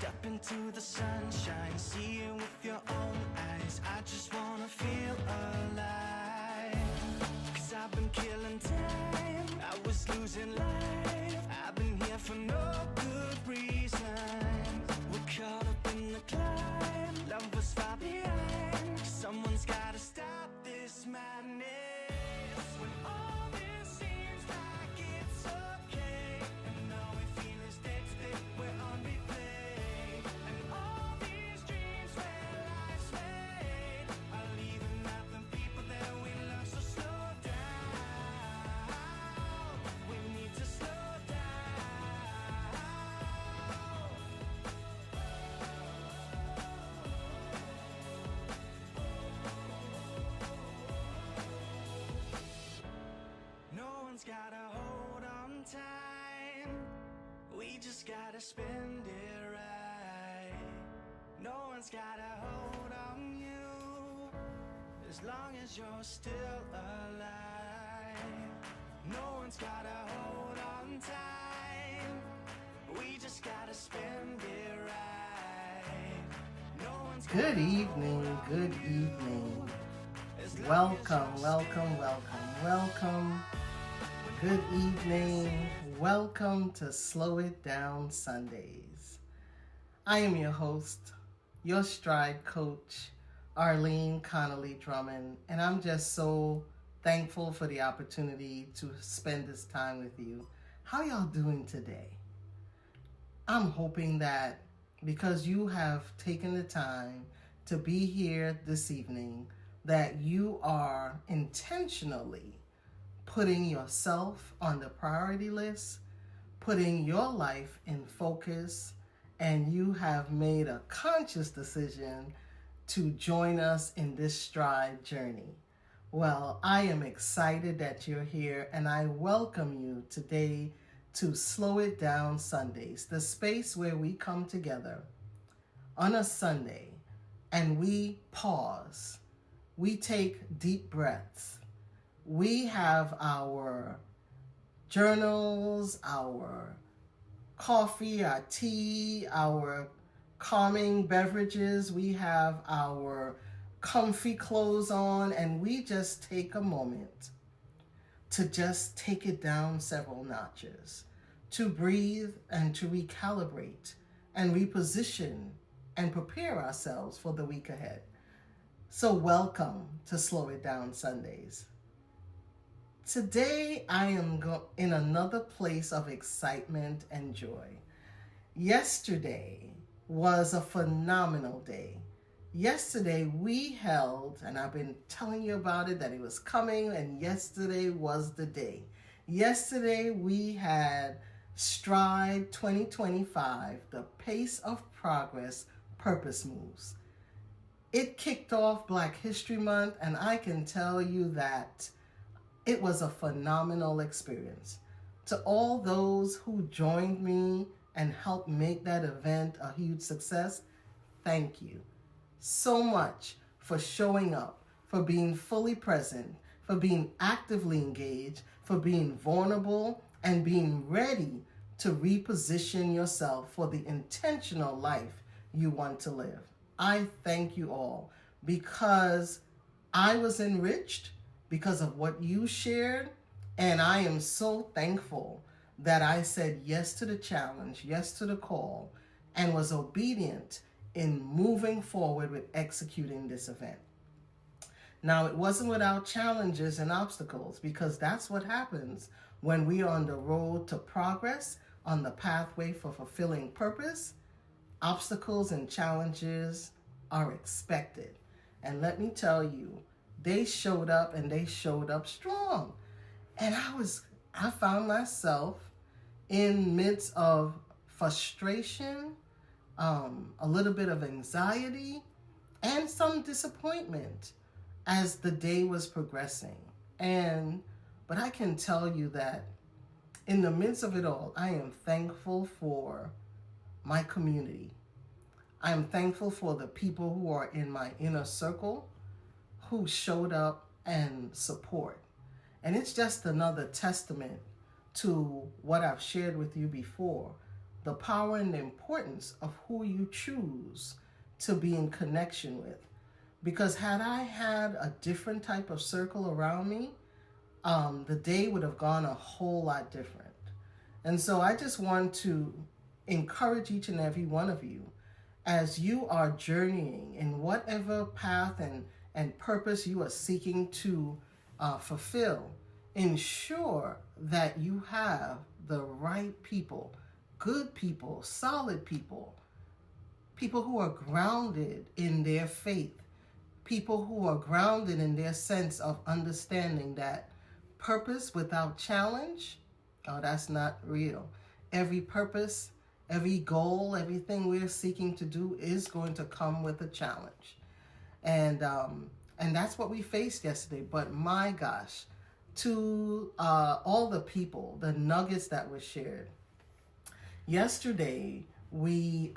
Step into the sunshine, see it with your own eyes. I just wanna feel alive. 'Cause I've been killing time, I was losing life. I've been here for no good reason. We're caught up in the climb, love was far behind. Someone's gotta stop this madness. When all this seems like it's okay, and all we feel is day to day, we're on replay. And all these dreams where life's made are leaving nothing people that we love. So slow down, we need to slow down. No one's gotta hold on time, we just gotta spend it right. No one's gotta hold on you, as long as you're still alive. No one's gotta hold on time, we just gotta spend it right. No one's Good evening, good evening. Welcome, welcome, welcome, welcome. Good evening. Welcome to Slow It Down Sundays. I am your host, your S.T.R.I.D.E coach, Arlene Connelly-Drummond, and I'm just so thankful for the opportunity to spend this time with you. How y'all doing today? I'm hoping that because you have taken the time to be here this evening, that you are intentionally putting yourself on the priority list, putting your life in focus, and you have made a conscious decision to join us in this stride journey. Well, I am excited that you're here, and I welcome you today to Slow It Down Sundays, the space where we come together on a Sunday and we pause, we take deep breaths, we have our journals, our coffee, our tea, our calming beverages, we have our comfy clothes on, and we just take a moment to just take it down several notches, to breathe and to recalibrate and reposition and prepare ourselves for the week ahead. So welcome to Slow It Down Sundays. Today I am in another place of excitement and joy. Yesterday was a phenomenal day. Yesterday we held, and I've been telling you about it, that it was coming, and yesterday was the day. Yesterday we had S.T.R.I.D.E 2025, the Pace of Progress Purpose Moves. It kicked off Black History Month, and I can tell you that it was a phenomenal experience. To all those who joined me and helped make that event a huge success, thank you so much for showing up, for being fully present, for being actively engaged, for being vulnerable, and being ready to reposition yourself for the intentional life you want to live. I thank you all because I was enriched because of what you shared, and I am so thankful that I said yes to the challenge, yes to the call, and was obedient in moving forward with executing this event. Now, it wasn't without challenges and obstacles, because that's what happens when we are on the road to progress, on the pathway for fulfilling purpose. Obstacles and challenges are expected. And let me tell you, they showed up, and they showed up strong. And I found myself in midst of frustration, a little bit of anxiety, and some disappointment as the day was progressing. But I can tell you that in the midst of it all, I am thankful for my community. I am thankful for the people who are in my inner circle who showed up and support. And it's just another testament to what I've shared with you before. the power and the importance of who you choose to be in connection with. Because had I had a different type of circle around me, the day would have gone a whole lot different. And so I just want to encourage each and every one of you, as you are journeying in whatever path and purpose you are seeking to fulfill, ensure that you have the right people, good people, solid people, people who are grounded in their faith, people who are grounded in their sense of understanding that purpose without challenge, oh, that's not real. Every purpose, every goal, everything we're seeking to do is going to come with a challenge. And that's what we faced yesterday. But my gosh, to all the people, the nuggets that were shared. Yesterday, we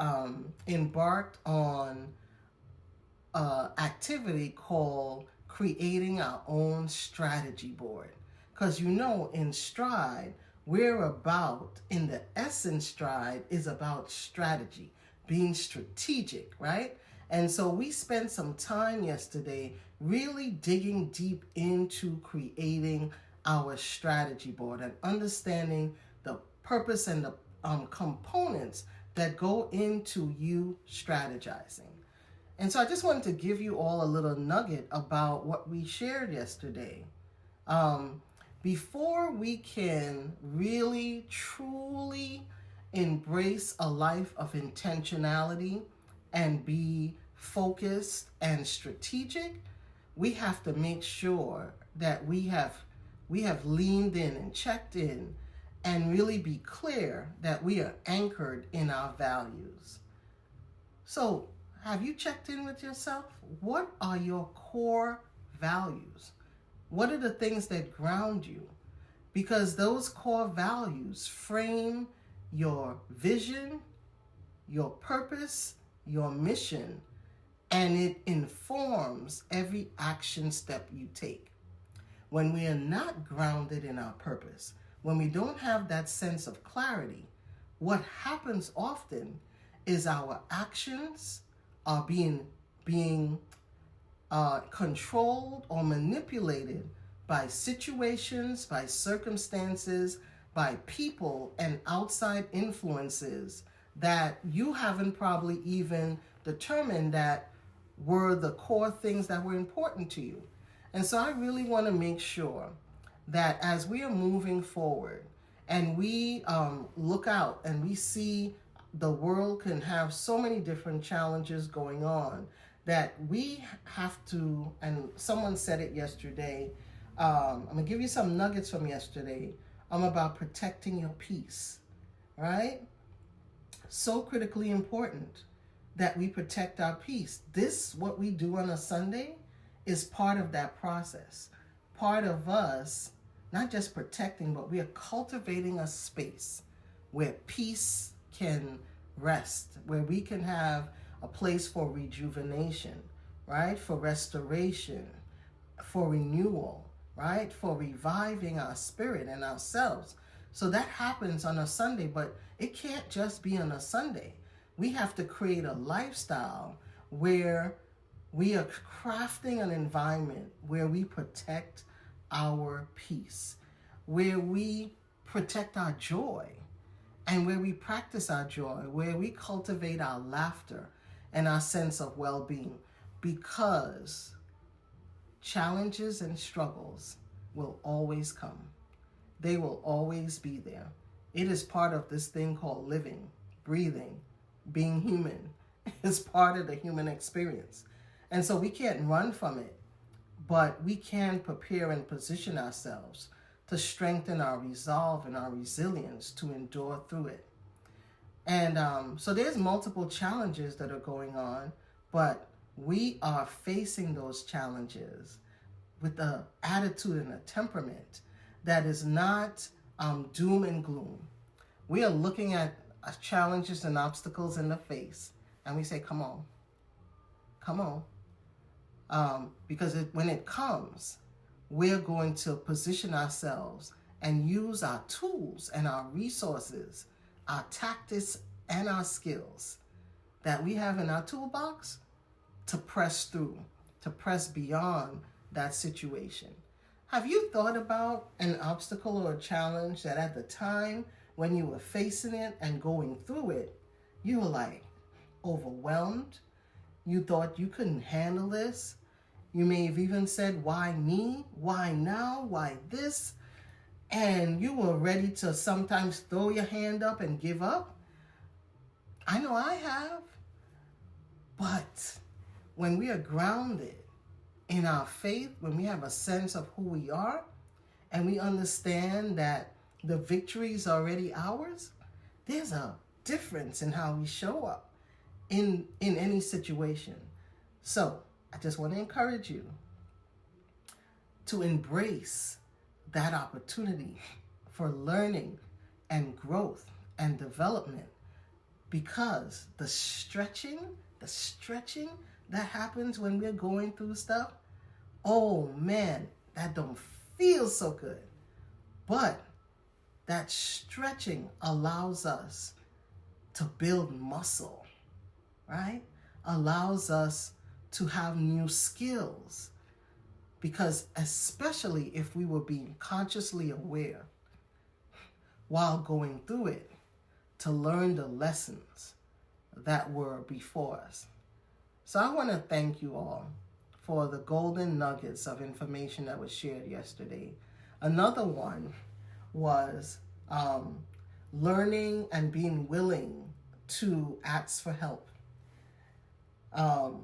embarked on an activity called creating our own strategy board. Because in S.T.R.I.D.E, we're about, in the essence, S.T.R.I.D.E is about strategy, being strategic, right? And so we spent some time yesterday really digging deep into creating our strategy board and understanding the purpose and the components that go into you strategizing. And so I just wanted to give you all a little nugget about what we shared yesterday. Before we can really, truly embrace a life of intentionality and be focused and strategic, we have to make sure that we have leaned in and checked in and really be clear that we are anchored in our values. So, have you checked in with yourself? What are your core values? What are the things that ground you? Because those core values frame your vision, your purpose, your mission, and it informs every action step you take. When we are not grounded in our purpose, when we don't have that sense of clarity, what happens often is our actions are being controlled or manipulated by situations, by circumstances, by people and outside influences that you haven't probably even determined that were the core things that were important to you. And so I really want to make sure that as we are moving forward and we look out and we see the world can have so many different challenges going on, that we have to, and someone said it yesterday, I'm going to give you some nuggets from yesterday. I'm about protecting your peace, right? So critically important that we protect our peace. This, what we do on a Sunday, is part of that process. Part of us, not just protecting, but we are cultivating a space where peace can rest, where we can have a place for rejuvenation, right? For restoration, for renewal, right? For reviving our spirit and ourselves. So that happens on a Sunday, but it can't just be on a Sunday. We have to create a lifestyle where we are crafting an environment where we protect our peace, where we protect our joy, and where we practice our joy, where we cultivate our laughter and our sense of well-being, because challenges and struggles will always come. They will always be there. It is part of this thing called living, breathing, being human. It's part of the human experience. And so we can't run from it, but we can prepare and position ourselves to strengthen our resolve and our resilience to endure through it. And so there's multiple challenges that are going on, but we are facing those challenges with an attitude and a temperament that is not doom and gloom. We are looking at challenges and obstacles in the face, and we say, come on. Because when it comes, we're going to position ourselves and use our tools and our resources our tactics, and our skills that we have in our toolbox to press through, to press beyond that situation. Have you thought about an obstacle or a challenge that at the time when you were facing it and going through it, you were like overwhelmed? You thought you couldn't handle this? You may have even said, why me? Why now? Why this? And you were ready to sometimes throw your hand up and give up. I know I have. But when we are grounded in our faith, when we have a sense of who we are, and we understand that the victory is already ours, there's a difference in how we show up in any situation. So I just want to encourage you to embrace that opportunity for learning and growth and development, because the stretching that happens when we're going through stuff, oh man, that don't feel so good. But that stretching allows us to build muscle, right? Allows us to have new skills, because especially if we were being consciously aware while going through it, to learn the lessons that were before us. So I want to thank you all for the golden nuggets of information that was shared yesterday. Another one was learning and being willing to ask for help. How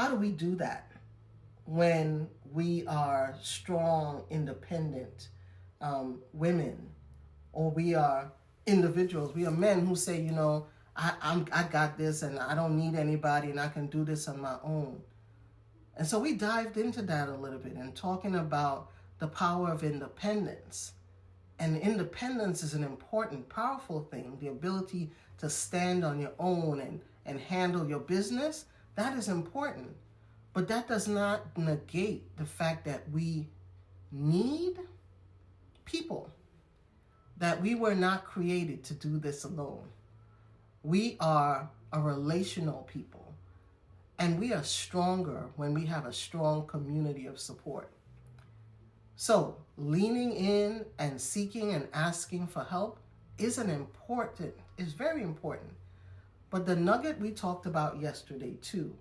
do we do that when we are strong, independent women, or we are individuals, we are men who say, you know, I got this and I don't need anybody and I can do this on my own. And so we dived into that a little bit and talking about the power of independence. And independence is an important, powerful thing. The ability to stand on your own and handle your business, that is important. But that does not negate the fact that we need people, that we were not created to do this alone. We are a relational people, and we are stronger when we have a strong community of support. So leaning in and seeking and asking for help is very important. But the nugget we talked about yesterday too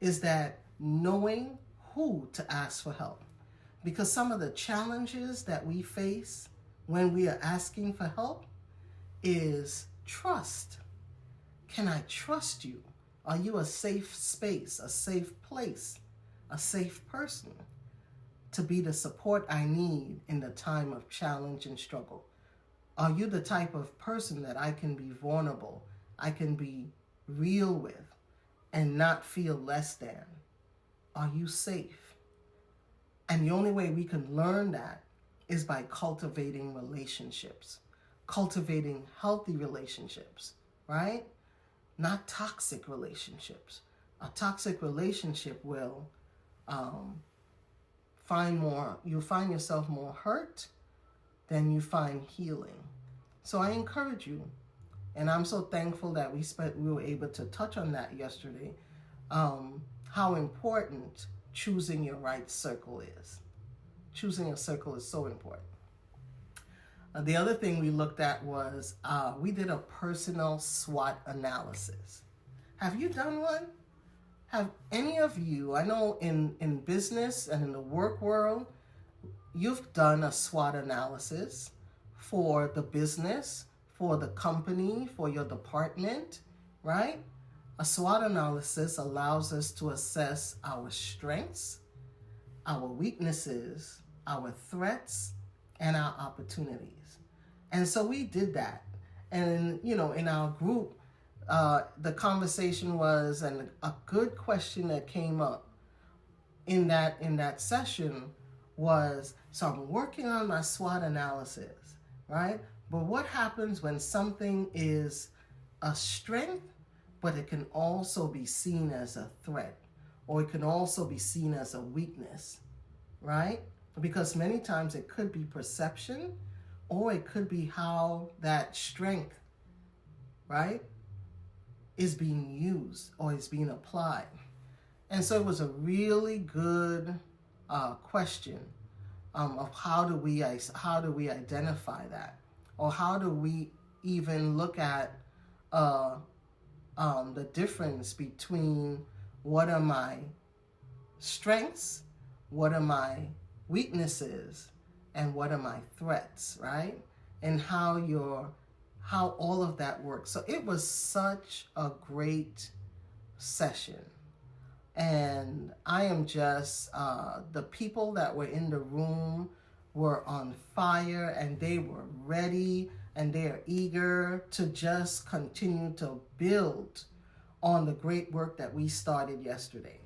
is that knowing who to ask for help. Because some of the challenges that we face when we are asking for help is trust. Can I trust you? Are you a safe space, a safe place, a safe person to be the support I need in the time of challenge and struggle? Are you the type of person that I can be vulnerable, I can be real with, and not feel less than? Are you safe? And the only way we can learn that is by cultivating relationships, cultivating healthy relationships, right? Not toxic relationships. A toxic relationship will you'll find yourself more hurt than you find healing. So I encourage you, and I'm so thankful that we were able to touch on that yesterday, how important choosing your right circle is. Choosing a circle is so important. The other thing we looked at was we did a personal SWOT analysis. Have you done one? Have any of you, I know in business and in the work world, you've done a SWOT analysis for the business, for the company, for your department, right? A SWOT analysis allows us to assess our strengths, our weaknesses, our threats, and our opportunities. And so we did that. And, you know, in our group, the conversation was, and a good question that came up in that session was, so I'm working on my SWOT analysis, right? But what happens when something is a strength, but it can also be seen as a threat, or it can also be seen as a weakness, right? Because many times it could be perception, or it could be how that strength, right, is being used or is being applied. And so it was a really good question of how do we identify that, or how do we even look at the difference between what are my strengths, what are my weaknesses, and what are my threats, right? And how all of that works. So it was such a great session. And I am just, the people that were in the room were on fire, and they were ready, and they are eager to just continue to build on the great work that we started yesterday.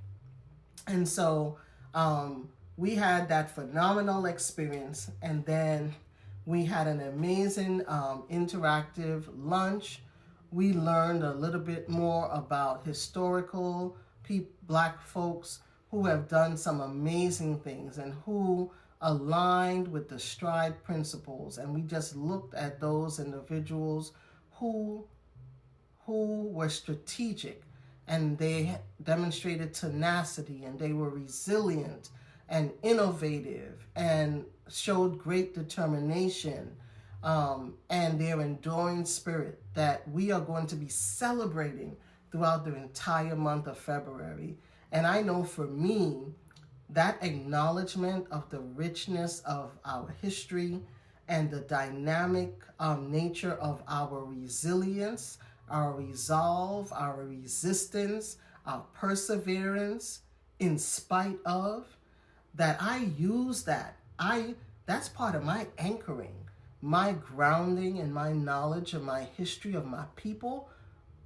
And so we had that phenomenal experience, and then we had an amazing interactive lunch. We learned a little bit more about historical Black folks who have done some amazing things and who aligned with the S.T.R.I.D.E principles. And we just looked at those individuals who were strategic, and they demonstrated tenacity, and they were resilient and innovative and showed great determination and their enduring spirit that we are going to be celebrating throughout the entire month of February. And I know for me, that acknowledgement of the richness of our history and the dynamic nature of our resilience, our resolve, our resistance, our perseverance in spite of, that I use that's part of my anchoring, my grounding, and my knowledge of my history of my people.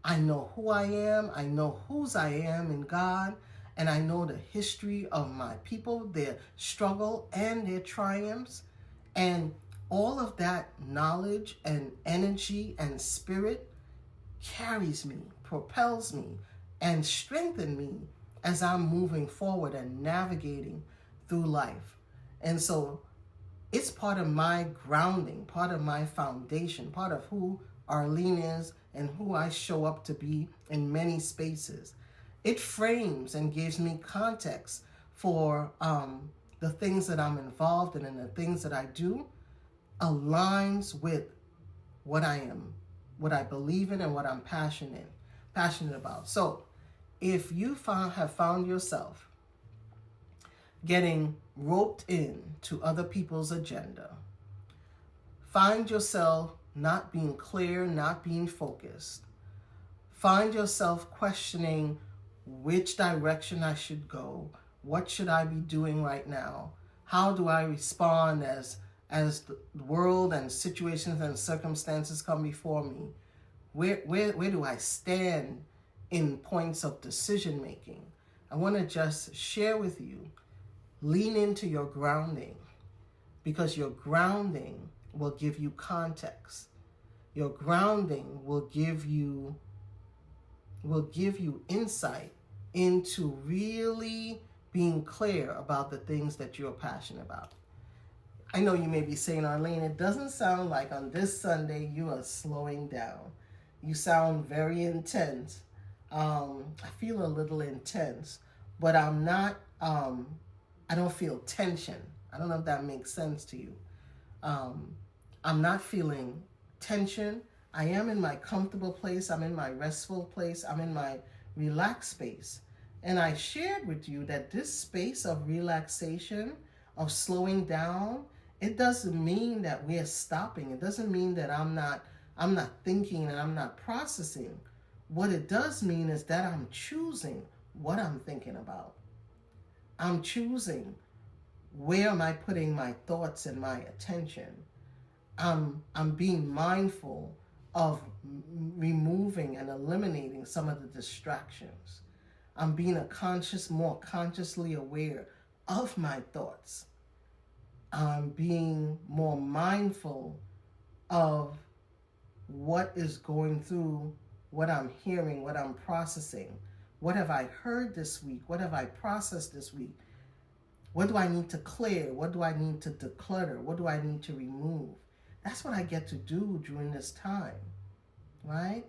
I know who I am, I know whose I am in God, and I know the history of my people, their struggle and their triumphs. And all of that knowledge and energy and spirit carries me, propels me, and strengthens me as I'm moving forward and navigating through life. And so it's part of my grounding, part of my foundation, part of who Arlene is and who I show up to be in many spaces. It frames and gives me context for the things that I'm involved in, and the things that I do aligns with what I am, what I believe in, and what I'm passionate about. So if you have found yourself getting roped in to other people's agenda, find yourself not being clear, not being focused, find yourself questioning which direction I should go, what should I be doing right now, how do I respond as the world and situations and circumstances come before me, where do I stand in points of decision making. I want to just share with you, lean into your grounding, because your grounding will give you context. Your grounding will give you insight into really being clear about the things that you're passionate about. I know you may be saying, Arlene, it doesn't sound like on this Sunday you are slowing down. You sound very intense. I feel a little intense, but I'm not, I don't feel tension. I don't know if that makes sense to you. I'm not feeling tension. I am in my comfortable place. I'm in my restful place. I'm in my relaxed space. And I shared with you that this space of relaxation, of slowing down, it doesn't mean that we're stopping. It doesn't mean that I'm not thinking and I'm not processing. What it does mean is that I'm choosing what I'm thinking about. I'm choosing where am I putting my thoughts and my attention. I'm being mindful of removing and eliminating some of the distractions. I'm being more consciously aware of my thoughts. I'm being more mindful of what is going through, what I'm hearing, what I'm processing. What have I heard this week? What have I processed this week? What do I need to clear? What do I need to declutter? What do I need to remove? That's what I get to do during this time, right?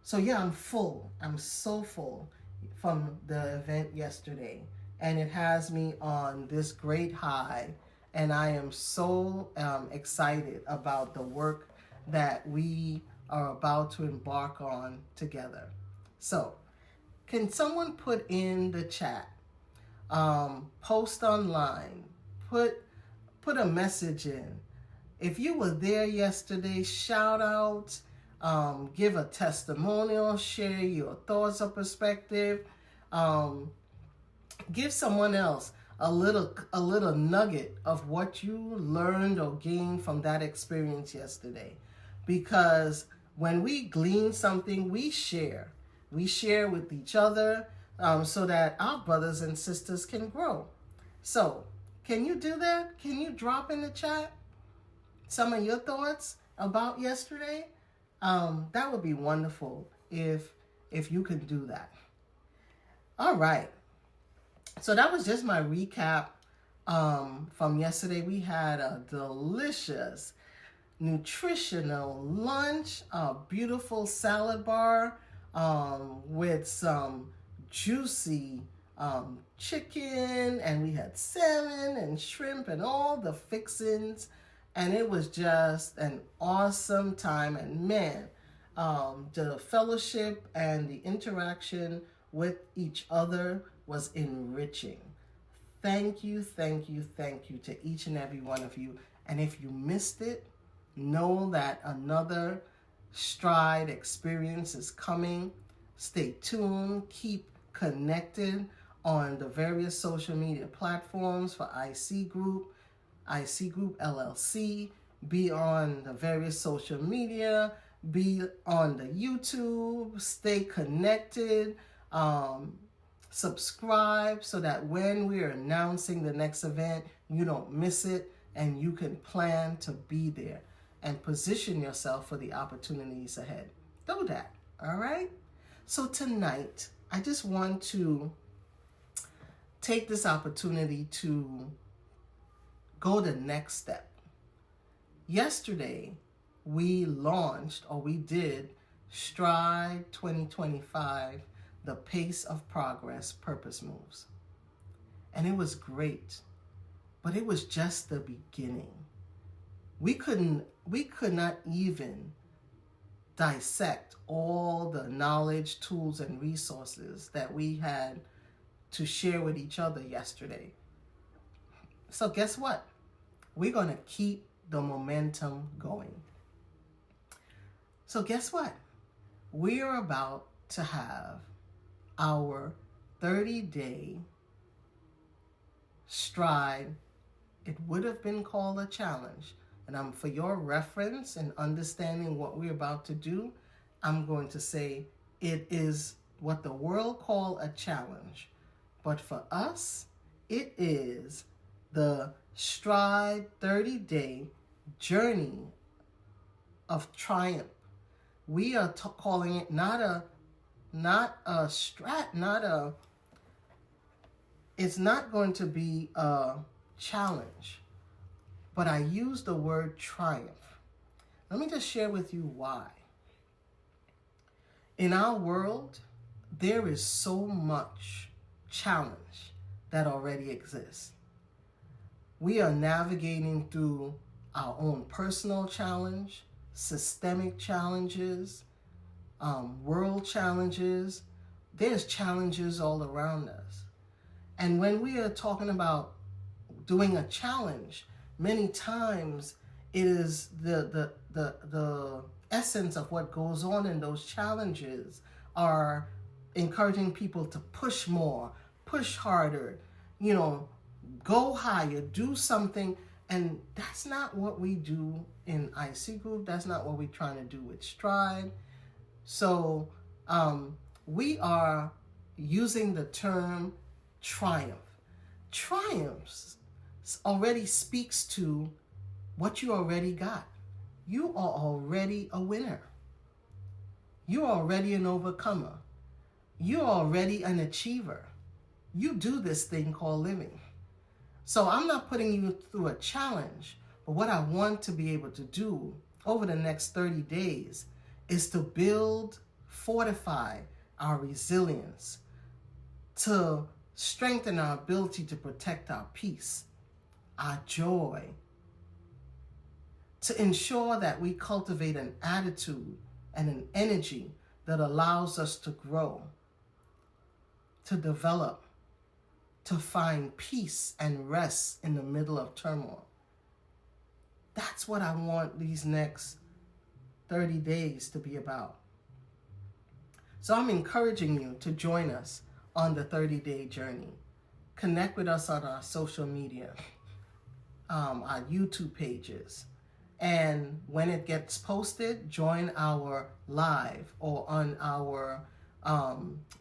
So yeah, I'm full. I'm so full from the event yesterday. And it has me on this great high. And I am so excited about the work that we are about to embark on together. So, can someone put in the chat, post online, put a message in? If you were there yesterday, shout out, give a testimonial, share your thoughts or perspective, give someone else a little nugget of what you learned or gained from that experience yesterday. Because when we glean something, we share. We share with each other so that our brothers and sisters can grow. So, can you do that? Can you drop in the chat some of your thoughts about yesterday? That would be wonderful if you could do that. All right. So that was just my recap from yesterday. We had a delicious, nutritional lunch, a beautiful salad bar with some juicy chicken, and we had salmon and shrimp and all the fixings. And it was just an awesome time. And man, the fellowship and the interaction with each other was enriching. Thank you, thank you, thank you to each and every one of you. And if you missed it, know that another S.T.R.I.D.E experience is coming. Stay tuned. Keep connected on the various social media platforms for ISEE Group, ISEE Group LLC. Be on the various social media. Be on the YouTube. Stay connected. Subscribe so that when we're announcing the next event, you don't miss it and you can plan to be there and position yourself for the opportunities ahead. Do that, all right? So tonight, I just want to take this opportunity to go the next step. Yesterday, we launched, or we did, S.T.R.I.D.E 2025, The Pace of Progress, Purpose Moves. And it was great, but it was just the beginning. We could not even dissect all the knowledge, tools, and resources that we had to share with each other yesterday. So guess what? We're going to keep the momentum going. So guess what? We are about to have our 30-day S.T.R.I.D.E. It would have been called a challenge. And for your reference and understanding what we're about to do, I'm going to say it is what the world call a challenge. But for us, it is the S.T.R.I.D.E 30-day journey of triumph. We are calling it it's not going to be a challenge, but I use the word triumph. Let me just share with you why. In our world, there is so much challenge that already exists. We are navigating through our own personal challenge, systemic challenges, world challenges. There's challenges all around us. And when we are talking about doing a challenge, many times it is the essence of what goes on in those challenges are encouraging people to push more, push harder, go higher, do something. And that's not what we do in ISEE Group. That's not what we're trying to do with S.T.R.I.D.E. So we are using the term triumph. Triumphs already speaks to what you already got. You are already a winner. You're already an overcomer. You're already an achiever. You do this thing called living. So I'm not putting you through a challenge, But what I want to be able to do over the next 30 days is to build, fortify our resilience, to strengthen our ability to protect our peace, our joy, to ensure that we cultivate an attitude and an energy that allows us to grow, to develop, to find peace and rest in the middle of turmoil. That's what I want these next 30 days to be about. So I'm encouraging you to join us on the 30-day journey. Connect with us on our social media, our YouTube pages. And when it gets posted, join our live or on our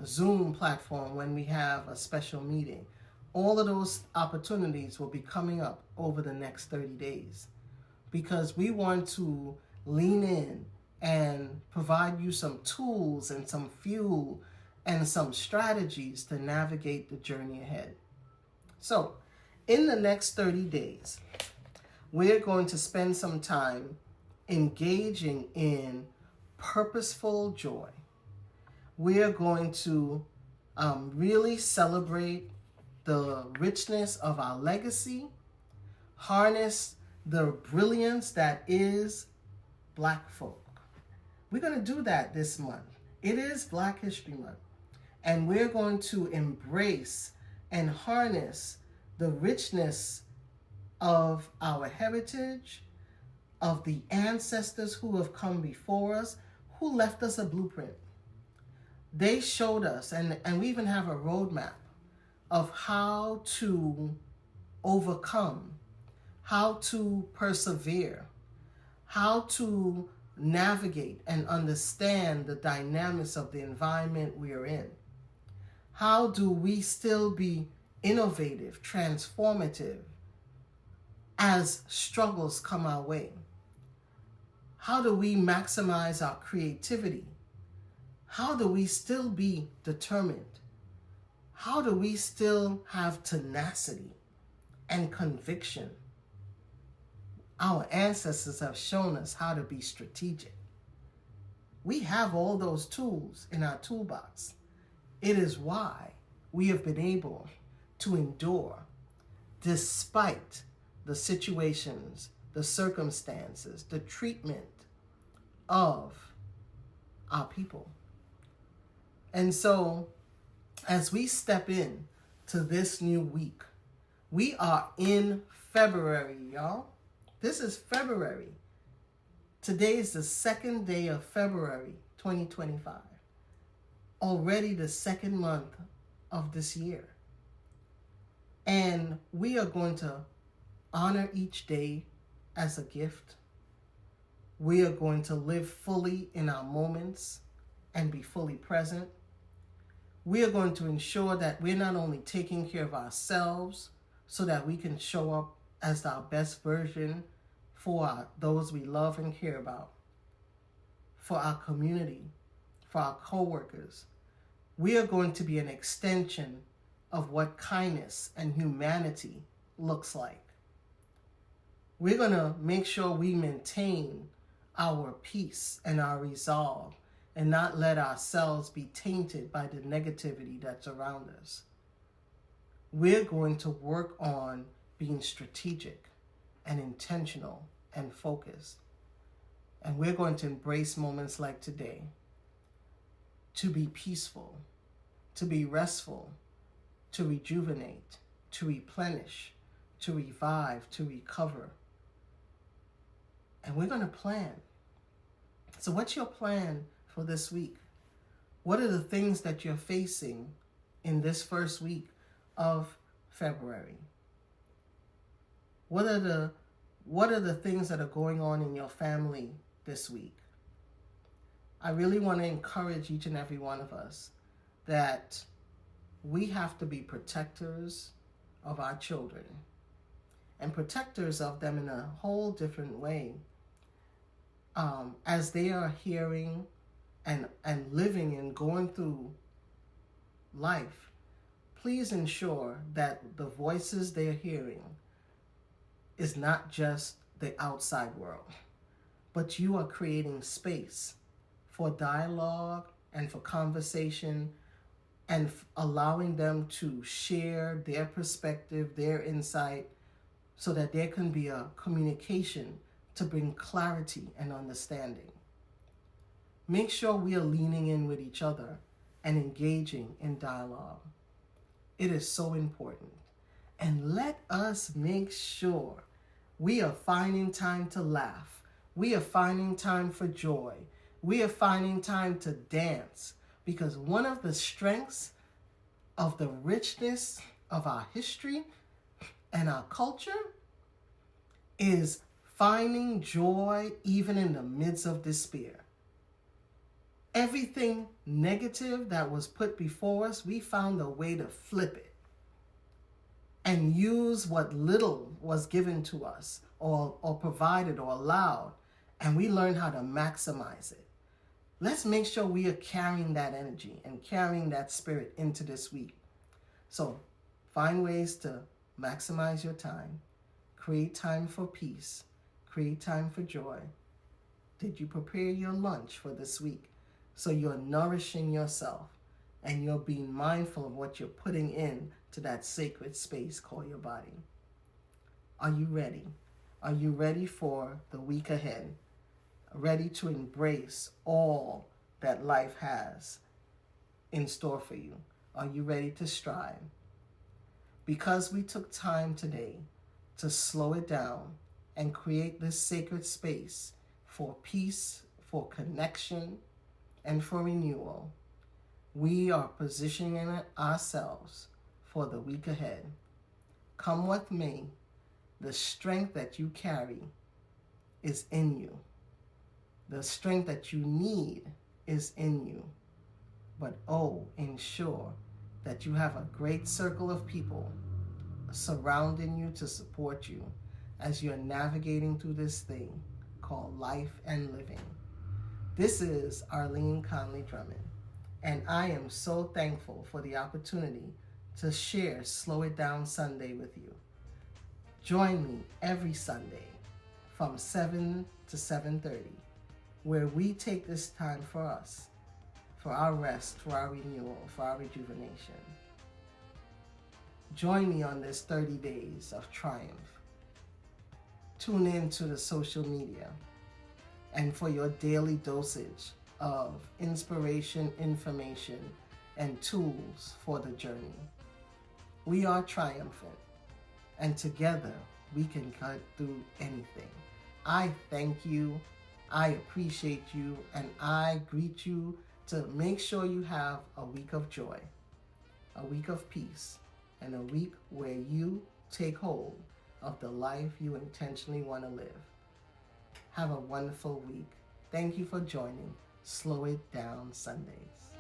Zoom platform when we have a special meeting. All of those opportunities will be coming up over the next 30 days because we want to lean in and provide you some tools and some fuel and some strategies to navigate the journey ahead. So, in the next 30 days, we're going to spend some time engaging in purposeful joy. We are going to really celebrate the richness of our legacy, harness the brilliance that is Black folk. We're going to do that this month. It is Black History Month. And we're going to embrace and harness the richness of our heritage, of the ancestors who have come before us, who left us a blueprint. They showed us, and we even have a roadmap of how to overcome, how to persevere, how to navigate and understand the dynamics of the environment we are in. How do we still be innovative, transformative as struggles come our way? How do we maximize our creativity? How do we still be determined? How do we still have tenacity and conviction? Our ancestors have shown us how to be strategic. We have all those tools in our toolbox. It is why we have been able to endure despite the situations, the circumstances, the treatment of our people. And so, as we step in to this new week, we are in February, y'all. This is February. Today is the second day of February 2025. Already the second month of this year. And we are going to honor each day as a gift. We are going to live fully in our moments and be fully present. We are going to ensure that we're not only taking care of ourselves so that we can show up as our best version for those we love and care about, for our community, for our coworkers. We are going to be an extension of what kindness and humanity looks like. We're going to make sure we maintain our peace and our resolve and not let ourselves be tainted by the negativity that's around us. We're going to work on being strategic and intentional and focused. And we're going to embrace moments like today to be peaceful, to be restful, to rejuvenate, to replenish, to revive, to recover. And we're going to plan. So what's your plan for this week? What are the things that you're facing in this first week of February? What are the things that are going on in your family this week? I really want to encourage each and every one of us that we have to be protectors of our children and protectors of them in a whole different way. As they are hearing and living and going through life, please ensure that the voices they're hearing is not just the outside world, but you are creating space for dialogue and for conversation and allowing them to share their perspective, their insight, so that there can be a communication to bring clarity and understanding. Make sure we are leaning in with each other and engaging in dialogue. It is so important. And let us make sure we are finding time to laugh. We are finding time for joy. We are finding time to dance, because one of the strengths of the richness of our history and our culture is finding joy even in the midst of despair. Everything negative that was put before us, we found a way to flip it and use what little was given to us or provided or allowed, and we learned how to maximize it. Let's make sure we are carrying that energy and carrying that spirit into this week. So find ways to maximize your time. Create time for peace. Create time for joy. Did you prepare your lunch for this week? So you're nourishing yourself and you're being mindful of what you're putting in to that sacred space called your body. Are you ready? Are you ready for the week ahead? Ready to embrace all that life has in store for you? Are you ready to strive? Because we took time today to slow it down and create this sacred space for peace, for connection, and for renewal, we are positioning ourselves for the week ahead. Come what may, the strength that you carry is in you. The strength that you need is in you. But ensure that you have a great circle of people surrounding you to support you as you're navigating through this thing called life and living. This is Arlene Connelly-Drummond, and I am so thankful for the opportunity to share Slow It Down Sunday with you. Join me every Sunday from 7 to 7:30, where we take this time for us, for our rest, for our renewal, for our rejuvenation. Join me on this 30 days of triumph. Tune in to the social media and for your daily dosage of inspiration, information, and tools for the journey. We are triumphant, and together we can cut through anything. I thank you, I appreciate you, and I greet you to make sure you have a week of joy, a week of peace, and a week where you take hold of the life you intentionally want to live. Have a wonderful week. Thank you for joining Slow It Down Sundays.